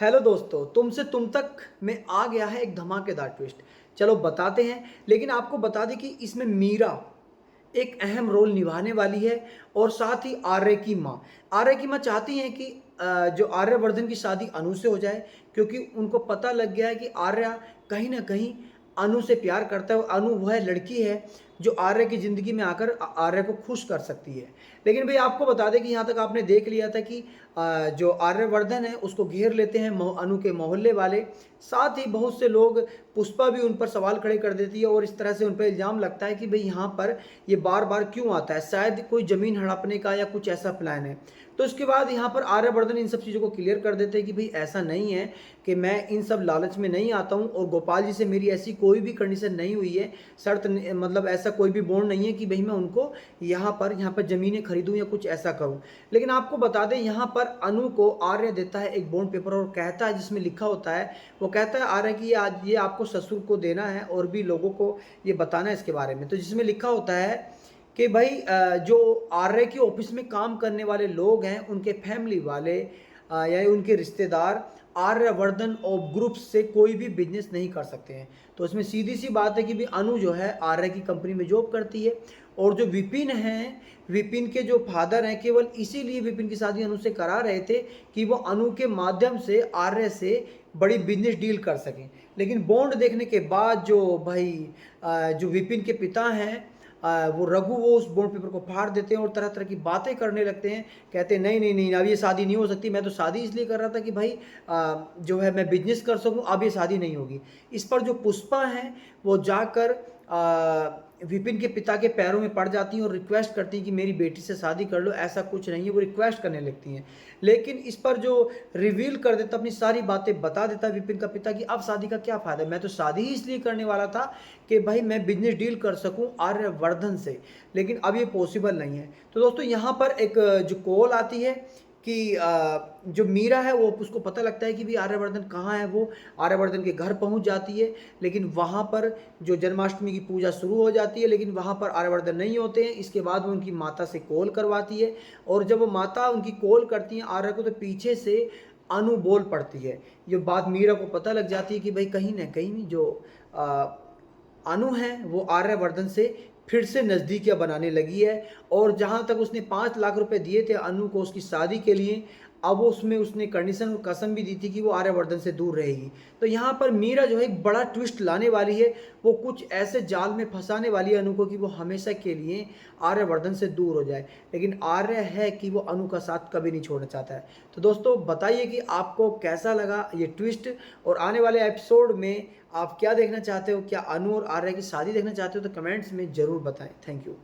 Hello दोस्तों, तुमसे तुम तक में आ गया है एक धमाकेदार ट्विस्ट। चलो बताते हैं। लेकिन आपको बता दें कि इसमें मीरा एक अहम रोल निभाने वाली है और साथ ही आर्य की माँ चाहती हैं कि जो आर्यवर्धन की शादी अनु से हो जाए, क्योंकि उनको पता लग गया है कि आर्य कहीं ना कहीं अनु से प्यार करता है और अनु वह लड़की है जो आर्य की ज़िंदगी में आकर आर्य को खुश कर सकती है। लेकिन भाई आपको बता दें कि यहाँ तक आपने देख लिया था कि जो आर्यवर्धन है उसको घेर लेते हैं अनु के मोहल्ले वाले। साथ ही बहुत से लोग, पुष्पा भी उन पर सवाल खड़े कर देती है और इस तरह से उन पर इल्ज़ाम लगता है कि भाई यहाँ पर ये बार बार क्यों आता है, शायद कोई ज़मीन हड़पने का या कुछ ऐसा प्लान है। तो इसके बाद यहाँ पर आर्यवर्धन इन सब चीज़ों को क्लियर कर देते हैं कि भाई ऐसा नहीं है, कि मैं इन सब लालच में नहीं आता हूँ और गोपाल जी से मेरी ऐसी कोई भी कंडीशन नहीं हुई है, शर्त मतलब ऐसा कोई भी बॉन्ड नहीं है कि भाई मैं उनको यहाँ पर ज़मीनें खरीदूँ या कुछ ऐसा करूँ। लेकिन आपको बता दें यहाँ पर अनु को आर्य देता है एक बॉन्ड पेपर और कहता है, जिसमें लिखा होता है, वो कहता है आर्य कि आज ये आपको ससुर को देना है और भी लोगों को ये बताना है इसके बारे में। तो जिसमें लिखा होता है कि भाई जो आर्य की ऑफिस में काम करने वाले लोग हैं उनके फैमिली वाले या उनके रिश्तेदार आर्यवर्धन और ग्रुप से कोई भी बिजनेस नहीं कर सकते हैं। तो इसमें सीधी सी बात है कि भी अनु जो है आर्य की कंपनी में जॉब करती है और जो विपिन हैं, विपिन के जो फादर हैं, केवल इसीलिए विपिन की शादी अनु से करा रहे थे कि वो अनु के माध्यम से आर्य से बड़ी बिजनेस डील कर सकें। लेकिन बॉन्ड देखने के बाद जो भाई जो विपिन के पिता हैं, वो रघु, वो उस बॉन्ड पेपर को फाड़ देते हैं और तरह तरह की बातें करने लगते हैं। कहते हैं नहीं नहीं नहीं, अब ये शादी नहीं हो सकती, मैं तो शादी इसलिए कर रहा था कि भाई जो है मैं बिजनेस कर सकूं, अब ये शादी नहीं होगी। इस पर जो पुष्पा हैं वो जाकर विपिन के पिता के पैरों में पड़ जाती हैं और रिक्वेस्ट करती हैं कि मेरी बेटी से शादी कर लो, ऐसा कुछ नहीं है, वो रिक्वेस्ट करने लगती हैं। लेकिन इस पर जो रिवील कर देता, अपनी सारी बातें बता देता विपिन का पिता कि अब शादी का क्या फ़ायदा है, मैं तो शादी ही इसलिए करने वाला था कि भाई मैं बिजनेस डील कर सकूं आर्यवर्धन से, लेकिन अब ये पॉसिबल नहीं है। तो दोस्तों यहाँ पर एक जो कॉल आती है कि जो मीरा है वो, उसको पता लगता है कि भी आर्यवर्धन कहाँ है। वो आर्यवर्धन के घर पहुंच जाती है, लेकिन वहाँ पर जो जन्माष्टमी की पूजा शुरू हो जाती है, लेकिन वहाँ पर आर्यवर्धन नहीं होते हैं। इसके बाद वो उनकी माता से कॉल करवाती है और जब वो माता उनकी कॉल करती हैं आर्य को, तो पीछे से अनु बोल पड़ती है। ये बात मीरा को पता लग जाती है कि भाई कहीं ना कहीं जो अनु है वो आर्यवर्धन से फिर से नज़दीकियाँ बनाने लगी है। और जहाँ तक उसने 5 लाख रुपए दिए थे अनु को उसकी शादी के लिए, अब उसमें उसने कंडीशन और कसम भी दी थी कि वो आर्यवर्धन से दूर रहेगी। तो यहाँ पर मीरा जो है एक बड़ा ट्विस्ट लाने वाली है, वो कुछ ऐसे जाल में फंसाने वाली है अनु को कि वो हमेशा के लिए आर्यवर्धन से दूर हो जाए। लेकिन आर्य है कि वो अनु का साथ कभी नहीं छोड़ना चाहता है। तो दोस्तों बताइए कि आपको कैसा लगा ये ट्विस्ट, और आने वाले एपिसोड में आप क्या देखना चाहते हो, क्या अनु और आर्य की शादी देखना चाहते हो, तो कमेंट्स में ज़रूर बताएं। Thank you.